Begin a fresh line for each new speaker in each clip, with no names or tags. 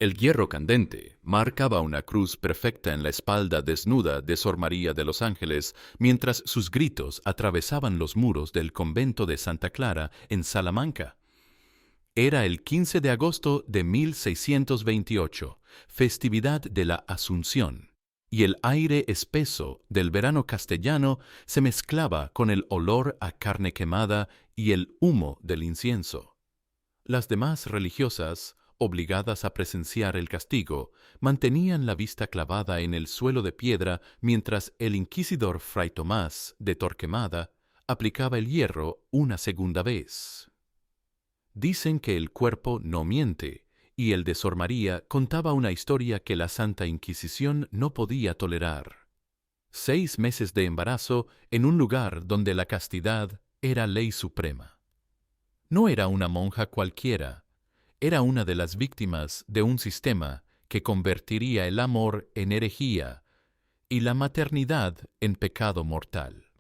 El hierro candente marcaba una cruz perfecta en la espalda desnuda de Sor María de los Ángeles, mientras sus gritos atravesaban los muros del convento de Santa Clara en Salamanca. Era el 15 de agosto de 1628, festividad de la Asunción, y el aire espeso del verano castellano se mezclaba con el olor a carne quemada y el humo del incienso. Las demás religiosas, obligadas a presenciar el castigo, mantenían la vista clavada en el suelo de piedra mientras el inquisidor Fray Tomás de Torquemada aplicaba el hierro una segunda vez. Dicen que el cuerpo no miente, y el de Sor María contaba una historia que la Santa Inquisición no podía tolerar. 6 meses de embarazo en un lugar donde la castidad era ley suprema. No era una monja cualquiera, era una de las víctimas de un sistema que convertiría el amor en herejía y la maternidad en pecado mortal.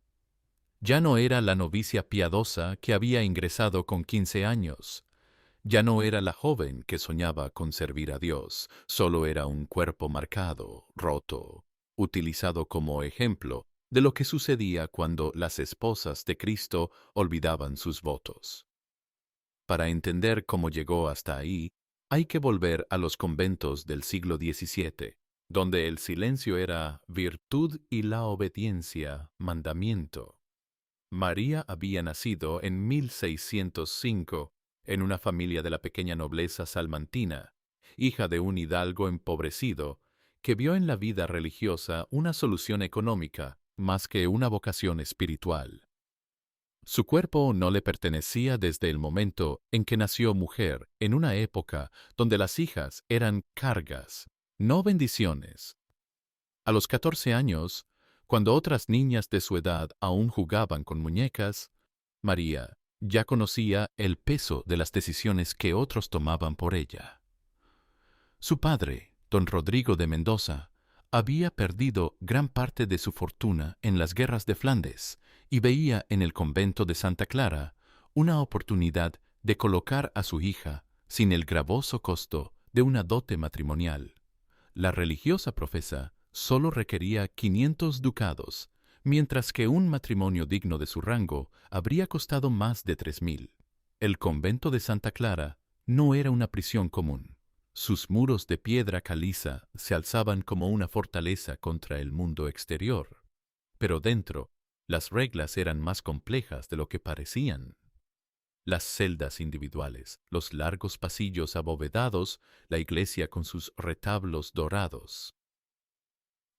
Ya no era la novicia piadosa que había ingresado con 15 años. Ya no era la joven que soñaba con servir a Dios, solo era un cuerpo marcado, roto, utilizado como ejemplo de lo que sucedía cuando las esposas de Cristo olvidaban sus votos. Para entender cómo llegó hasta ahí, hay que volver a los conventos del siglo XVII, donde el silencio era virtud y la obediencia mandamiento. María había nacido en 1605 en una familia de la pequeña nobleza salmantina, hija de un hidalgo empobrecido, que vio en la vida religiosa una solución económica más que una vocación espiritual. Su cuerpo no le pertenecía desde el momento en que nació mujer, en una época donde las hijas eran cargas, no bendiciones. A los 14 años, cuando otras niñas de su edad aún jugaban con muñecas, María ya conocía el peso de las decisiones que otros tomaban por ella. Su padre, don Rodrigo de Mendoza, había perdido gran parte de su fortuna en las guerras de Flandes y veía en el convento de Santa Clara una oportunidad de colocar a su hija sin el gravoso costo de una dote matrimonial. La religiosa profesa solo requería 500 ducados, mientras que un matrimonio digno de su rango habría costado más de 3.000. El convento de Santa Clara no era una prisión común. Sus muros de piedra caliza se alzaban como una fortaleza contra el mundo exterior. Pero dentro, las reglas eran más complejas de lo que parecían. Las celdas individuales, los largos pasillos abovedados, la iglesia con sus retablos dorados.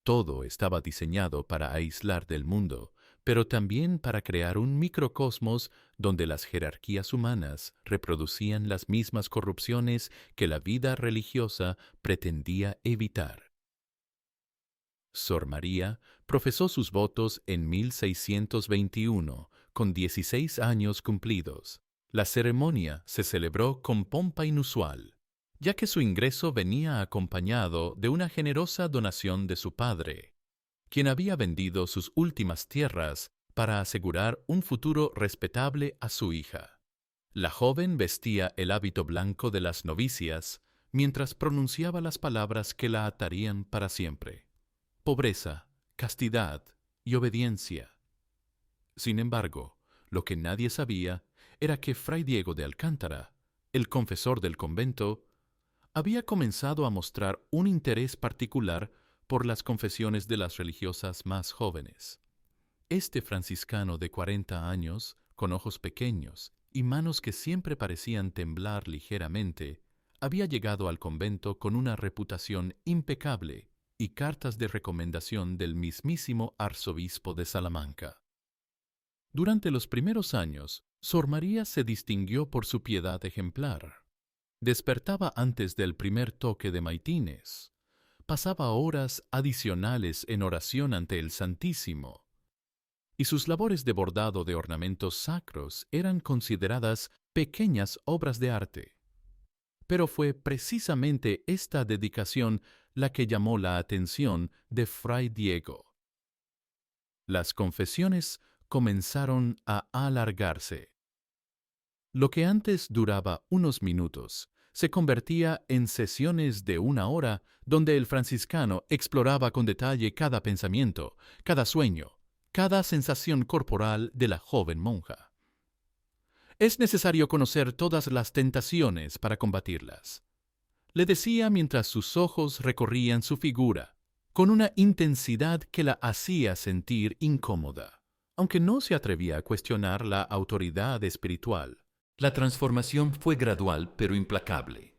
Todo estaba diseñado para aislar del mundo, pero también para crear un microcosmos donde las jerarquías humanas reproducían las mismas corrupciones que la vida religiosa pretendía evitar. Sor María profesó sus votos en 1621, con 16 años cumplidos. La ceremonia se celebró con pompa inusual, ya que su ingreso venía acompañado de una generosa donación de su padre, quien había vendido sus últimas tierras para asegurar un futuro respetable a su hija. La joven vestía el hábito blanco de las novicias mientras pronunciaba las palabras que la atarían para siempre: pobreza, castidad y obediencia. Sin embargo, lo que nadie sabía era que Fray Diego de Alcántara, el confesor del convento, había comenzado a mostrar un interés particular por las confesiones de las religiosas más jóvenes. Este franciscano de 40 años, con ojos pequeños y manos que siempre parecían temblar ligeramente, había llegado al convento con una reputación impecable y cartas de recomendación del mismísimo arzobispo de Salamanca. Durante los primeros años, Sor María se distinguió por su piedad ejemplar. Despertaba antes del primer toque de maitines. Pasaba horas adicionales en oración ante el Santísimo, y sus labores de bordado de ornamentos sacros eran consideradas pequeñas obras de arte. Pero fue precisamente esta dedicación la que llamó la atención de Fray Diego. Las confesiones comenzaron a alargarse. Lo que antes duraba unos minutos se convertía en sesiones de 1 hora donde el franciscano exploraba con detalle cada pensamiento, cada sueño, cada sensación corporal de la joven monja. Es necesario conocer todas las tentaciones para combatirlas, le decía mientras sus ojos recorrían su figura, con una intensidad que la hacía sentir incómoda, aunque no se atrevía a cuestionar la autoridad espiritual.
La transformación fue gradual pero implacable.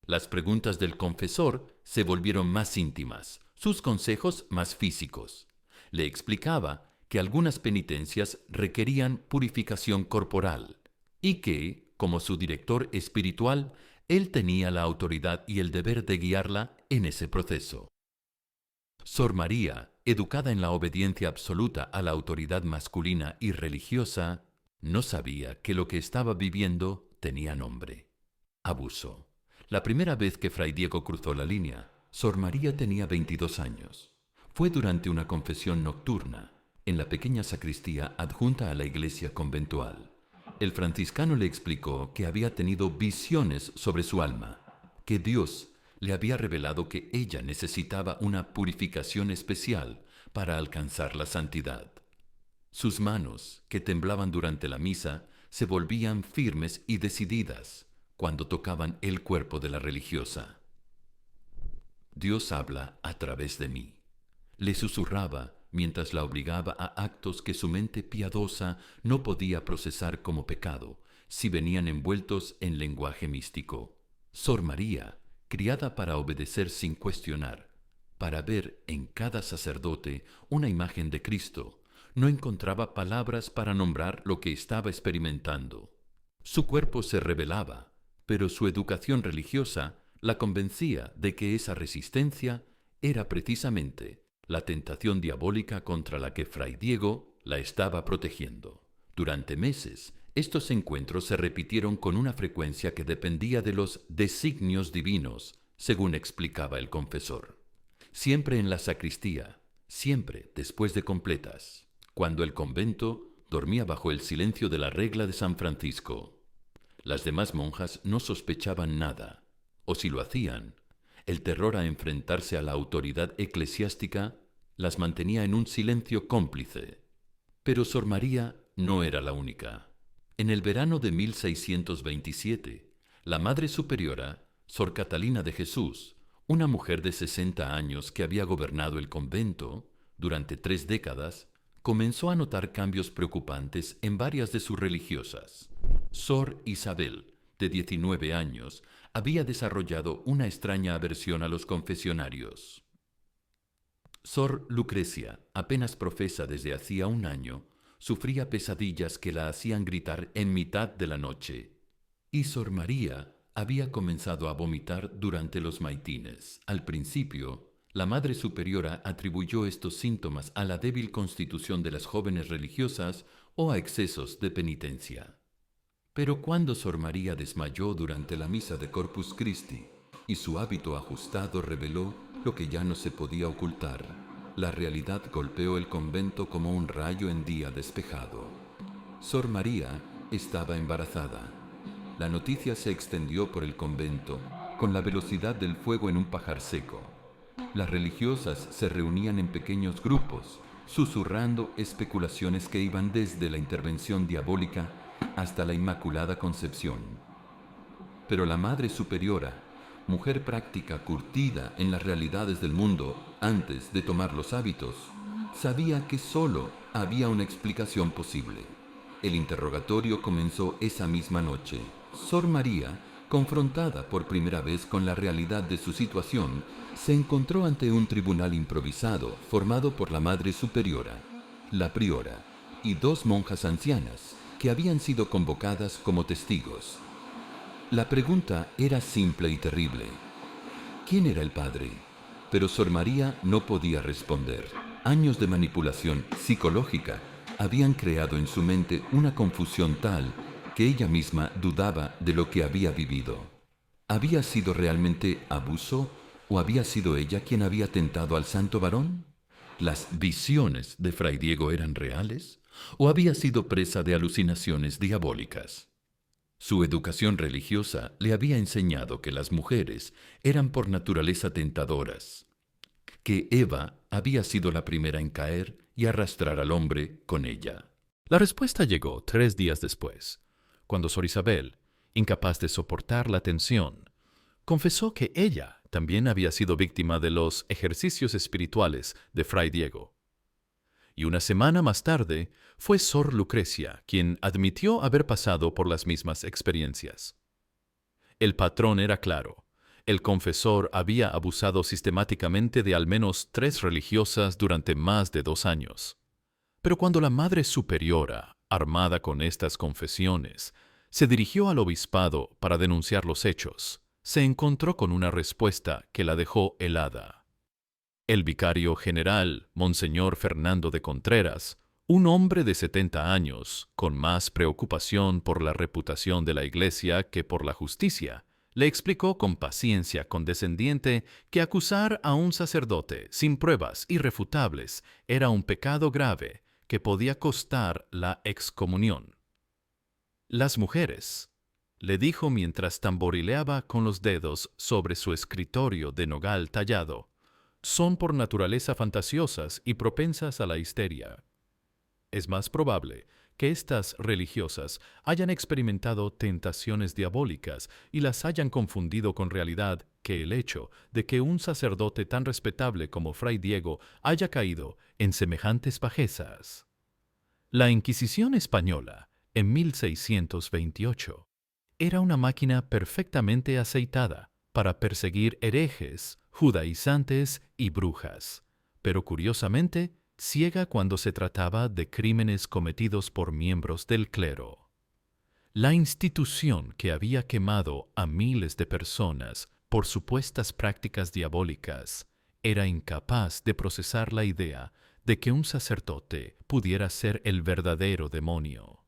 Las preguntas del confesor se volvieron más íntimas, sus consejos más físicos. Le explicaba que algunas penitencias requerían purificación corporal y que, como su director espiritual, él tenía la autoridad y el deber de guiarla en ese proceso. Sor María, educada en la obediencia absoluta a la autoridad masculina y religiosa, no sabía que lo que estaba viviendo tenía nombre: abuso. La primera vez que Fray Diego cruzó la línea, Sor María tenía 22 años. Fue durante una confesión nocturna, en la pequeña sacristía adjunta a la iglesia conventual. El franciscano le explicó que había tenido visiones sobre su alma, que Dios le había revelado que ella necesitaba una purificación especial para alcanzar la santidad. Sus manos, que temblaban durante la misa, se volvían firmes y decididas cuando tocaban el cuerpo de la religiosa. Dios habla a través de mí, le susurraba mientras la obligaba a actos que su mente piadosa no podía procesar como pecado si venían envueltos en lenguaje místico. Sor María, criada para obedecer sin cuestionar, para ver en cada sacerdote una imagen de Cristo, no encontraba palabras para nombrar lo que estaba experimentando. Su cuerpo se rebelaba, pero su educación religiosa la convencía de que esa resistencia era precisamente la tentación diabólica contra la que Fray Diego la estaba protegiendo. Durante meses, estos encuentros se repitieron con una frecuencia que dependía de los designios divinos, según explicaba el confesor. Siempre en la sacristía, siempre después de completas, cuando el convento dormía bajo el silencio de la regla de San Francisco. Las demás monjas no sospechaban nada, o si lo hacían, el terror a enfrentarse a la autoridad eclesiástica las mantenía en un silencio cómplice. Pero Sor María no era la única. En el verano de 1627, la Madre Superiora, Sor Catalina de Jesús, una mujer de 60 años que había gobernado el convento durante 3 décadas, comenzó a notar cambios preocupantes en varias de sus religiosas. Sor Isabel, de 19 años, había desarrollado una extraña aversión a los confesionarios. Sor Lucrecia, apenas profesa desde hacía 1 año, sufría pesadillas que la hacían gritar en mitad de la noche. Y Sor María había comenzado a vomitar durante los maitines. Al principio, la Madre Superiora atribuyó estos síntomas a la débil constitución de las jóvenes religiosas o a excesos de penitencia. Pero cuando Sor María desmayó durante la misa de Corpus Christi y su hábito ajustado reveló lo que ya no se podía ocultar, la realidad golpeó el convento como un rayo en día despejado. Sor María estaba embarazada. La noticia se extendió por el convento con la velocidad del fuego en un pajar seco. Las religiosas se reunían en pequeños grupos, susurrando especulaciones que iban desde la intervención diabólica hasta la Inmaculada Concepción. Pero la Madre Superiora, mujer práctica curtida en las realidades del mundo antes de tomar los hábitos, sabía que solo había una explicación posible. El interrogatorio comenzó esa misma noche. Sor María, confrontada por primera vez con la realidad de su situación, se encontró ante un tribunal improvisado formado por la Madre Superiora, la priora y 2 monjas ancianas que habían sido convocadas como testigos. La pregunta era simple y terrible. ¿Quién era el padre? Pero Sor María no podía responder. Años de manipulación psicológica habían creado en su mente una confusión tal que ella misma dudaba de lo que había vivido. ¿Había sido realmente abuso o había sido ella quien había tentado al santo varón? ¿Las visiones de Fray Diego eran reales o había sido presa de alucinaciones diabólicas? Su educación religiosa le había enseñado que las mujeres eran por naturaleza tentadoras, que Eva había sido la primera en caer y arrastrar al hombre con ella.
La respuesta llegó 3 días después, cuando Sor Isabel, incapaz de soportar la tensión, confesó que ella también había sido víctima de los ejercicios espirituales de Fray Diego. Y una semana más tarde fue Sor Lucrecia quien admitió haber pasado por las mismas experiencias. El patrón era claro. El confesor había abusado sistemáticamente de al menos 3 religiosas durante más de 2 años. Pero cuando la Madre Superiora, armada con estas confesiones, se dirigió al obispado para denunciar los hechos, se encontró con una respuesta que la dejó helada. El vicario general, Monseñor Fernando de Contreras, un hombre de 70 años, con más preocupación por la reputación de la Iglesia que por la justicia, le explicó con paciencia condescendiente que acusar a un sacerdote sin pruebas irrefutables era un pecado grave que podía costar la excomunión. Las mujeres, le dijo mientras tamborileaba con los dedos sobre su escritorio de nogal tallado, son por naturaleza fantasiosas y propensas a la histeria. Es más probable que estas religiosas hayan experimentado tentaciones diabólicas y las hayan confundido con realidad que el hecho de que un sacerdote tan respetable como Fray Diego haya caído en semejantes bajezas. La Inquisición española, en 1628, era una máquina perfectamente aceitada para perseguir herejes, judaizantes y brujas, pero curiosamente ciega cuando se trataba de crímenes cometidos por miembros del clero. La institución que había quemado a miles de personas por supuestas prácticas diabólicas era incapaz de procesar la idea de que un sacerdote pudiera ser el verdadero demonio.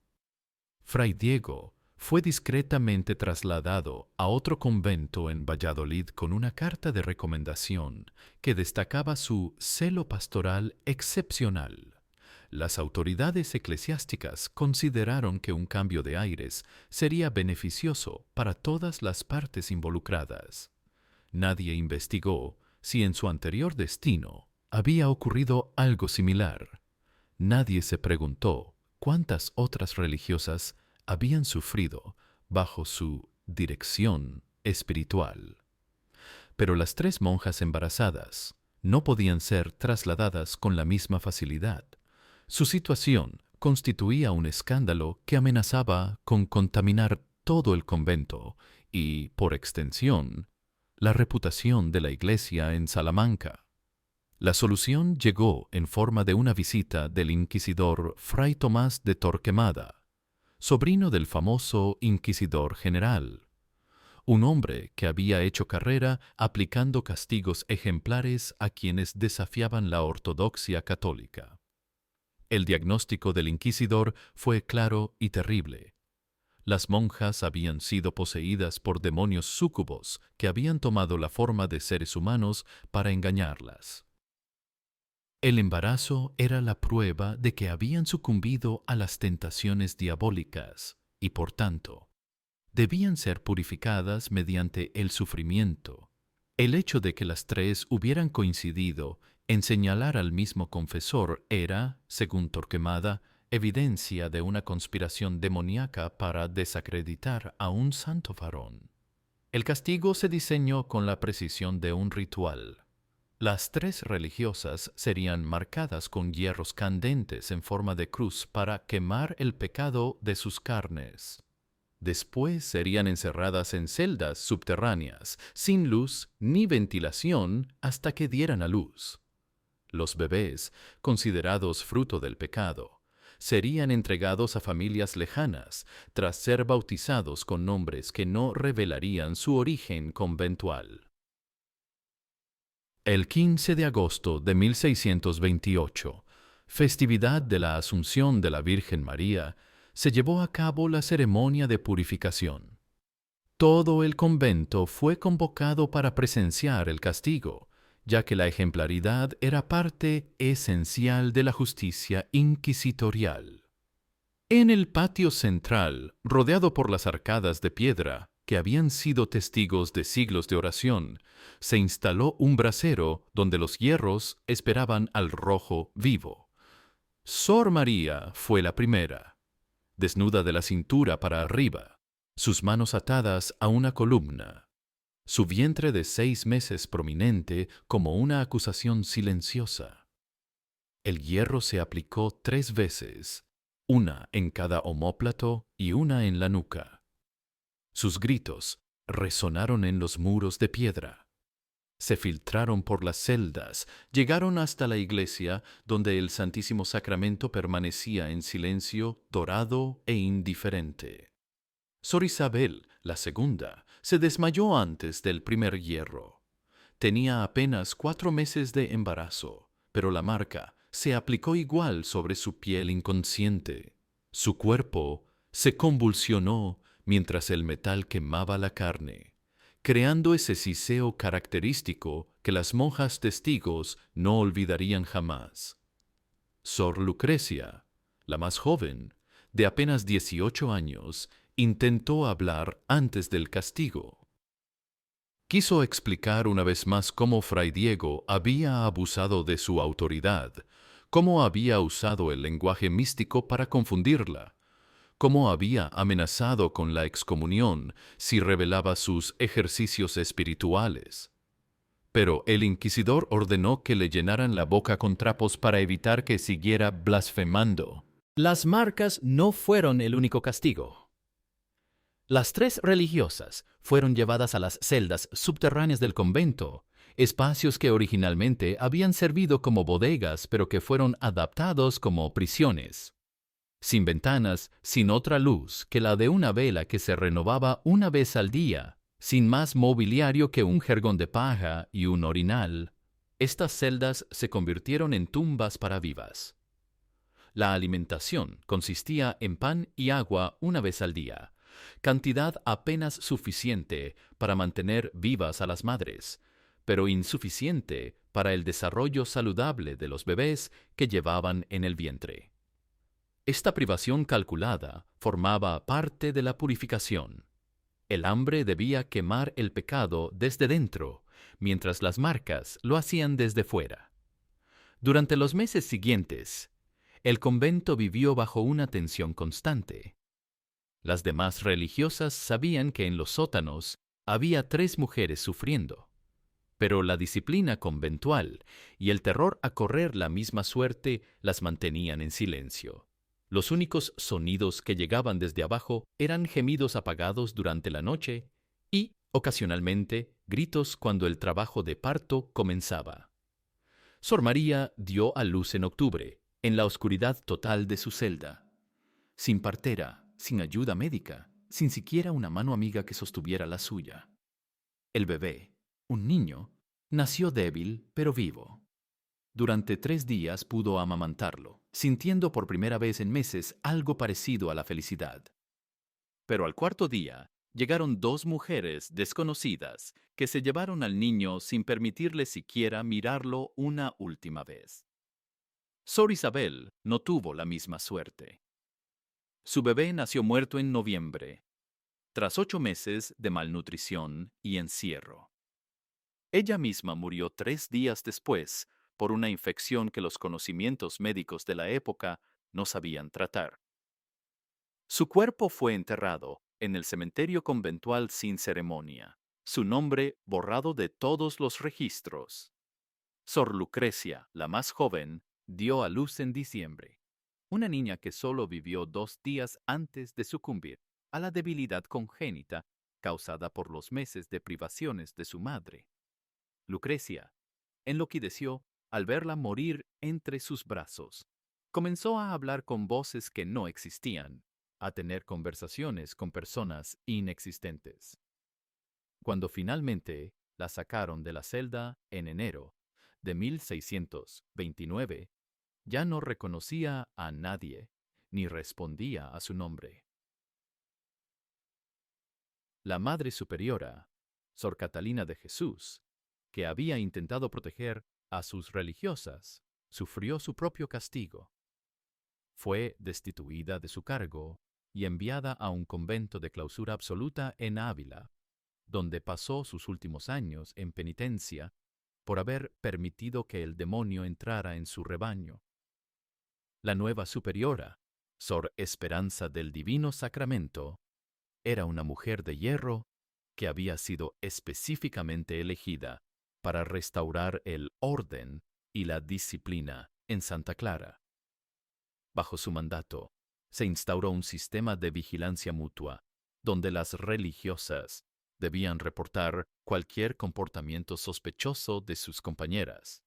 Fray Diego fue discretamente trasladado a otro convento en Valladolid con una carta de recomendación que destacaba su celo pastoral excepcional. Las autoridades eclesiásticas consideraron que un cambio de aires sería beneficioso para todas las partes involucradas. Nadie investigó si en su anterior destino había ocurrido algo similar. Nadie se preguntó cuántas otras religiosas habían sufrido bajo su dirección espiritual. Pero las 3 monjas embarazadas no podían ser trasladadas con la misma facilidad. Su situación constituía un escándalo que amenazaba con contaminar todo el convento y, por extensión, la reputación de la Iglesia en Salamanca. La solución llegó en forma de una visita del inquisidor Fray Tomás de Torquemada, sobrino del famoso inquisidor general, un hombre que había hecho carrera aplicando castigos ejemplares a quienes desafiaban la ortodoxia católica. El diagnóstico del inquisidor fue claro y terrible. Las monjas habían sido poseídas por demonios súcubos que habían tomado la forma de seres humanos para engañarlas. El embarazo era la prueba de que habían sucumbido a las tentaciones diabólicas y, por tanto, debían ser purificadas mediante el sufrimiento. El hecho de que las 3 hubieran coincidido en señalar al mismo confesor era, según Torquemada, evidencia de una conspiración demoníaca para desacreditar a un santo varón. El castigo se diseñó con la precisión de un ritual. Las 3 religiosas serían marcadas con hierros candentes en forma de cruz para quemar el pecado de sus carnes. Después serían encerradas en celdas subterráneas, sin luz ni ventilación hasta que dieran a luz. Los bebés, considerados fruto del pecado, serían entregados a familias lejanas tras ser bautizados con nombres que no revelarían su origen conventual. El 15 de agosto de 1628, festividad de la Asunción de la Virgen María, se llevó a cabo la ceremonia de purificación. Todo el convento fue convocado para presenciar el castigo, ya que la ejemplaridad era parte esencial de la justicia inquisitorial. En el patio central, rodeado por las arcadas de piedra, que habían sido testigos de siglos de oración, se instaló un brasero donde los hierros esperaban al rojo vivo. Sor María fue la primera, desnuda de la cintura para arriba, sus manos atadas a una columna, su vientre de 6 meses prominente como una acusación silenciosa. El hierro se aplicó 3 veces, una en cada omóplato y una en la nuca. Sus gritos resonaron en los muros de piedra. Se filtraron por las celdas, llegaron hasta la iglesia, donde el Santísimo Sacramento permanecía en silencio, dorado e indiferente. Sor Isabel, la segunda, se desmayó antes del primer hierro. Tenía apenas 4 meses de embarazo, pero la marca se aplicó igual sobre su piel inconsciente. Su cuerpo se convulsionó mientras el metal quemaba la carne, creando ese siseo característico que las monjas testigos no olvidarían jamás. Sor Lucrecia, la más joven, de apenas 18 años, intentó hablar antes del castigo. Quiso explicar una vez más cómo Fray Diego había abusado de su autoridad, cómo había usado el lenguaje místico para confundirla, cómo había amenazado con la excomunión si revelaba sus ejercicios espirituales. Pero el inquisidor ordenó que le llenaran la boca con trapos para evitar que siguiera blasfemando.
Las marcas no fueron el único castigo. Las 3 religiosas fueron llevadas a las celdas subterráneas del convento, espacios que originalmente habían servido como bodegas, pero que fueron adaptados como prisiones. Sin ventanas, sin otra luz que la de una vela que se renovaba una vez al día, sin más mobiliario que un jergón de paja y un orinal, estas celdas se convirtieron en tumbas para vivas. La alimentación consistía en pan y agua una vez al día, cantidad apenas suficiente para mantener vivas a las madres, pero insuficiente para el desarrollo saludable de los bebés que llevaban en el vientre. Esta privación calculada formaba parte de la purificación. El hambre debía quemar el pecado desde dentro, mientras las marcas lo hacían desde fuera. Durante los meses siguientes, el convento vivió bajo una tensión constante. Las demás religiosas sabían que en los sótanos había 3 mujeres sufriendo, pero la disciplina conventual y el terror a correr la misma suerte las mantenían en silencio. Los únicos sonidos que llegaban desde abajo eran gemidos apagados durante la noche y, ocasionalmente, gritos cuando el trabajo de parto comenzaba. Sor María dio a luz en octubre, en la oscuridad total de su celda, sin partera, sin ayuda médica, sin siquiera una mano amiga que sostuviera la suya. El bebé, un niño, nació débil pero vivo. Durante 3 días pudo amamantarlo, sintiendo por primera vez en meses algo parecido a la felicidad. Pero al 4.º día, llegaron 2 mujeres desconocidas que se llevaron al niño sin permitirle siquiera mirarlo una última vez. Sor Isabel no tuvo la misma suerte. Su bebé nació muerto en noviembre, tras 8 meses de malnutrición y encierro. Ella misma murió 3 días después por una infección que los conocimientos médicos de la época no sabían tratar. Su cuerpo fue enterrado en el cementerio conventual sin ceremonia, su nombre borrado de todos los registros. Sor Lucrecia, la más joven, dio a luz en diciembre, una niña que solo vivió 2 días antes de sucumbir a la debilidad congénita causada por los meses de privaciones de su madre. Lucrecia enloqueció al verla morir entre sus brazos. Comenzó a hablar con voces que no existían, a tener conversaciones con personas inexistentes. Cuando finalmente la sacaron de la celda en enero de 1629, ya no reconocía a nadie ni respondía a su nombre. La Madre Superiora, Sor Catalina de Jesús, que había intentado proteger a sus religiosas, sufrió su propio castigo. Fue destituida de su cargo y enviada a un convento de clausura absoluta en Ávila, donde pasó sus últimos años en penitencia por haber permitido que el demonio entrara en su rebaño. La nueva superiora, Sor Esperanza del Divino Sacramento, era una mujer de hierro que había sido específicamente elegida para restaurar el orden y la disciplina en Santa Clara. Bajo su mandato, se instauró un sistema de vigilancia mutua, donde las religiosas debían reportar cualquier comportamiento sospechoso de sus compañeras.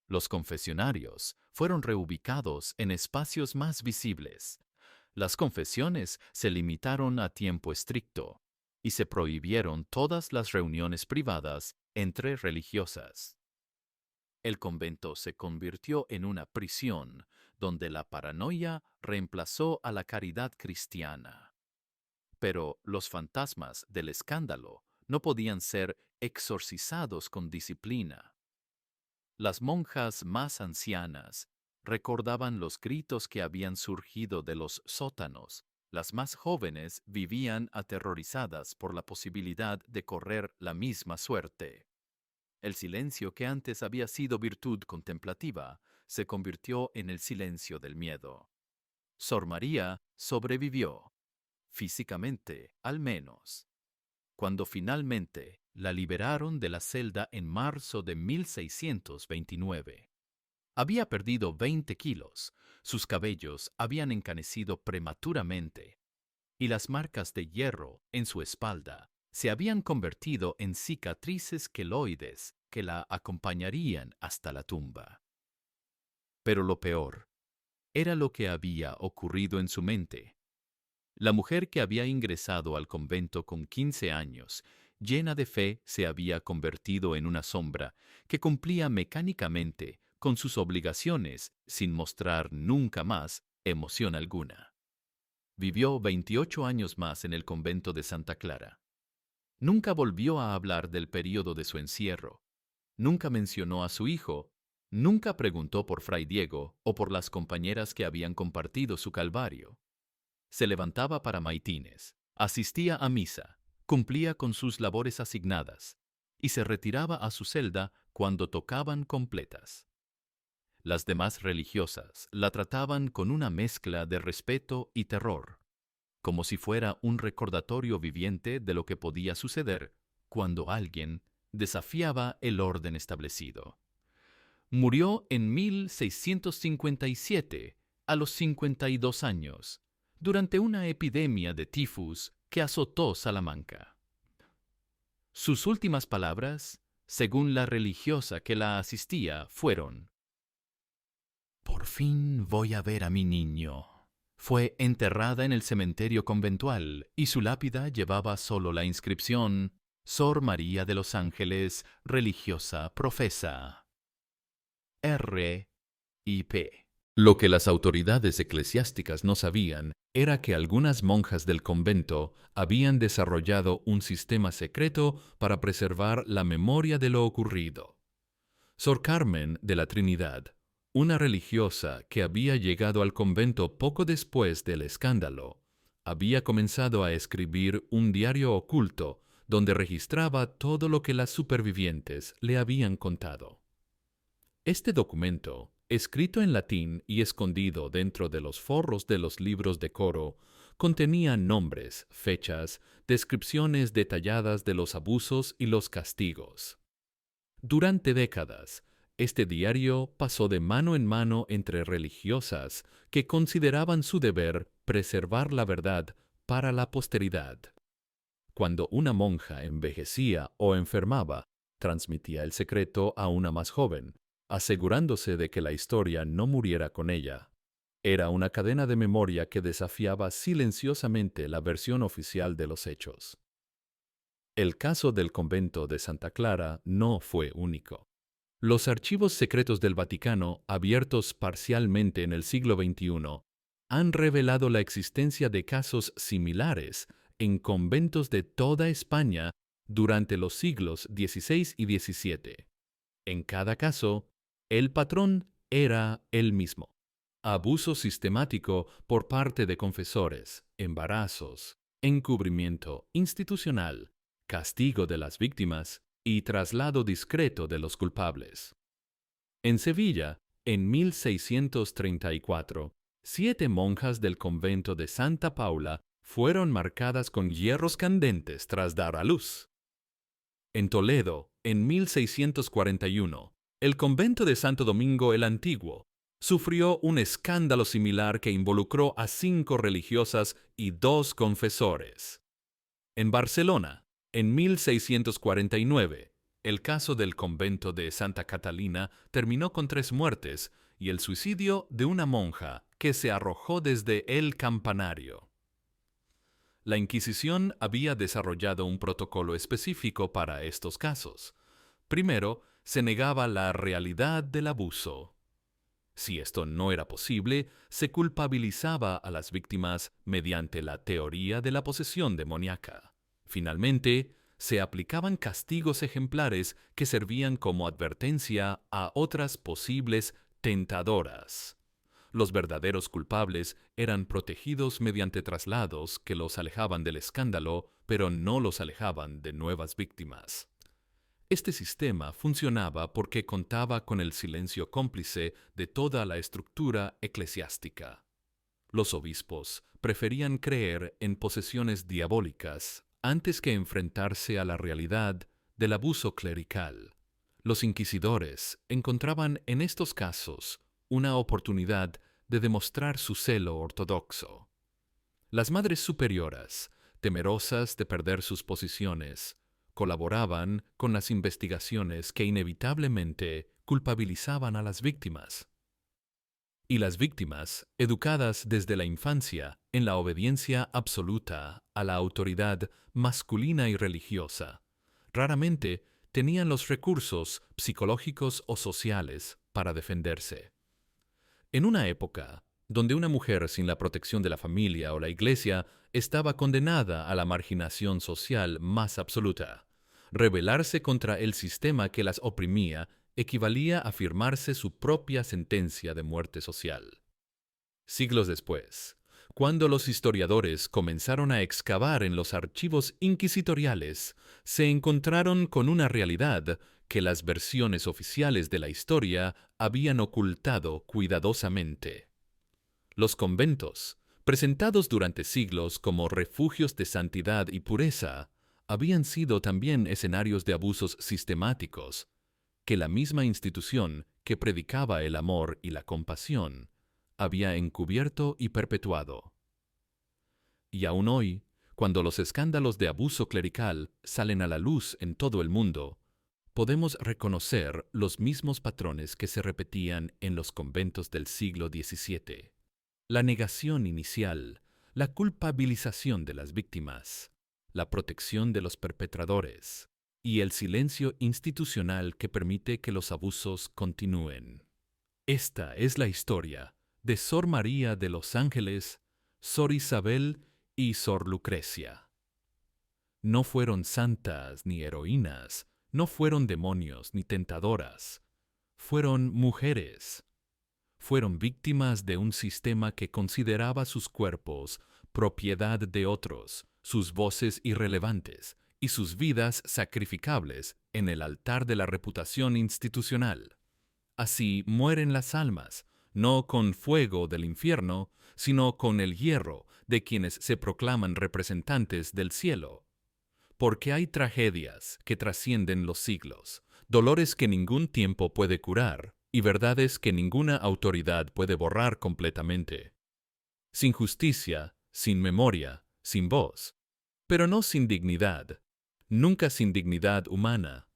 Los confesionarios fueron reubicados en espacios más visibles. Las confesiones se limitaron a tiempo estricto y se prohibieron todas las reuniones privadas entre religiosas. El convento se convirtió en una prisión donde la paranoia reemplazó a la caridad cristiana. Pero los fantasmas del escándalo no podían ser exorcizados con disciplina. Las monjas más ancianas recordaban los gritos que habían surgido de los sótanos. Las más jóvenes vivían aterrorizadas por la posibilidad de correr la misma suerte. El silencio que antes había sido virtud contemplativa se convirtió en el silencio del miedo. Sor María sobrevivió, físicamente al menos. Cuando finalmente la liberaron de la celda en marzo de 1629. Había perdido 20 kilos, sus cabellos habían encanecido prematuramente, y las marcas de hierro en su espalda se habían convertido en cicatrices queloides que la acompañarían hasta la tumba. Pero lo peor era lo que había ocurrido en su mente. La mujer que había ingresado al convento con 15 años, llena de fe, se había convertido en una sombra que cumplía mecánicamente con sus obligaciones sin mostrar nunca más emoción alguna. Vivió 28 años más en el convento de Santa Clara. Nunca volvió a hablar del período de su encierro. Nunca mencionó a su hijo. Nunca preguntó por Fray Diego o por las compañeras que habían compartido su calvario. Se levantaba para maitines, asistía a misa, cumplía con sus labores asignadas y se retiraba a su celda cuando tocaban completas. Las demás religiosas la trataban con una mezcla de respeto y terror, como si fuera un recordatorio viviente de lo que podía suceder cuando alguien desafiaba el orden establecido. Murió en 1657, a los 52 años, durante una epidemia de tifus que azotó Salamanca. Sus últimas palabras, según la religiosa que la asistía, fueron: «Por fin voy a ver a mi niño». Fue enterrada en el cementerio conventual y su lápida llevaba solo la inscripción: Sor María de los Ángeles, religiosa profesa. R.I.P. Lo que las autoridades eclesiásticas no sabían era que algunas monjas del convento habían desarrollado un sistema secreto para preservar la memoria de lo ocurrido. Sor Carmen de la Trinidad, una religiosa que había llegado al convento poco después del escándalo, había comenzado a escribir un diario oculto donde registraba todo lo que las supervivientes le habían contado. Este documento, escrito en latín y escondido dentro de los forros de los libros de coro, contenía nombres, fechas, descripciones detalladas de los abusos y los castigos. Durante décadas, este diario pasó de mano en mano entre religiosas que consideraban su deber preservar la verdad para la posteridad. Cuando una monja envejecía o enfermaba, transmitía el secreto a una más joven, asegurándose de que la historia no muriera con ella. Era una cadena de memoria que desafiaba silenciosamente la versión oficial de los hechos. El caso del convento de Santa Clara no fue único. Los archivos secretos del Vaticano, abiertos parcialmente en el siglo XXI, han revelado la existencia de casos similares en conventos de toda España durante los siglos XVI y XVII. En cada caso, el patrón era el mismo: abuso sistemático por parte de confesores, embarazos, encubrimiento institucional, castigo de las víctimas y traslado discreto de los culpables. En Sevilla, en 1634, 7 monjas del convento de Santa Paula fueron marcadas con hierros candentes tras dar a luz. En Toledo, en 1641, el convento de Santo Domingo el Antiguo sufrió un escándalo similar que involucró a 5 religiosas y 2 confesores. En Barcelona, en 1649, el caso del convento de Santa Catalina terminó con 3 muertes y el suicidio de una monja que se arrojó desde el campanario. La Inquisición había desarrollado un protocolo específico para estos casos. Primero, se negaba la realidad del abuso. Si esto no era posible, se culpabilizaba a las víctimas mediante la teoría de la posesión demoníaca. Finalmente, se aplicaban castigos ejemplares que servían como advertencia a otras posibles tentadoras. Los verdaderos culpables eran protegidos mediante traslados que los alejaban del escándalo, pero no los alejaban de nuevas víctimas. Este sistema funcionaba porque contaba con el silencio cómplice de toda la estructura eclesiástica. Los obispos preferían creer en posesiones diabólicas antes que enfrentarse a la realidad del abuso clerical. Los inquisidores encontraban en estos casos una oportunidad de demostrar su celo ortodoxo. Las madres superioras, temerosas de perder sus posiciones, colaboraban con las investigaciones que inevitablemente culpabilizaban a las víctimas. Y las víctimas, educadas desde la infancia en la obediencia absoluta a la autoridad masculina y religiosa, raramente tenían los recursos psicológicos o sociales para defenderse. En una época donde una mujer sin la protección de la familia o la iglesia estaba condenada a la marginación social más absoluta, rebelarse contra el sistema que las oprimía equivalía a firmarse su propia sentencia de muerte social. Siglos después, cuando los historiadores comenzaron a excavar en los archivos inquisitoriales, se encontraron con una realidad que las versiones oficiales de la historia habían ocultado cuidadosamente. Los conventos, presentados durante siglos como refugios de santidad y pureza, habían sido también escenarios de abusos sistemáticos, que la misma institución que predicaba el amor y la compasión había encubierto y perpetuado. Y aún hoy, cuando los escándalos de abuso clerical salen a la luz en todo el mundo, podemos reconocer los mismos patrones que se repetían en los conventos del siglo XVII. La negación inicial, la culpabilización de las víctimas, la protección de los perpetradores y el silencio institucional que permite que los abusos continúen. Esta es la historia de Sor María de los Ángeles, Sor Isabel y Sor Lucrecia. No fueron santas ni heroínas, no fueron demonios ni tentadoras, fueron mujeres. Fueron víctimas de un sistema que consideraba sus cuerpos propiedad de otros, sus voces irrelevantes y sus vidas sacrificables en el altar de la reputación institucional. Así mueren las almas, no con fuego del infierno, sino con el hierro de quienes se proclaman representantes del cielo. Porque hay tragedias que trascienden los siglos, dolores que ningún tiempo puede curar y verdades que ninguna autoridad puede borrar completamente. Sin justicia, sin memoria, sin voz, pero no sin dignidad, nunca sin dignidad humana.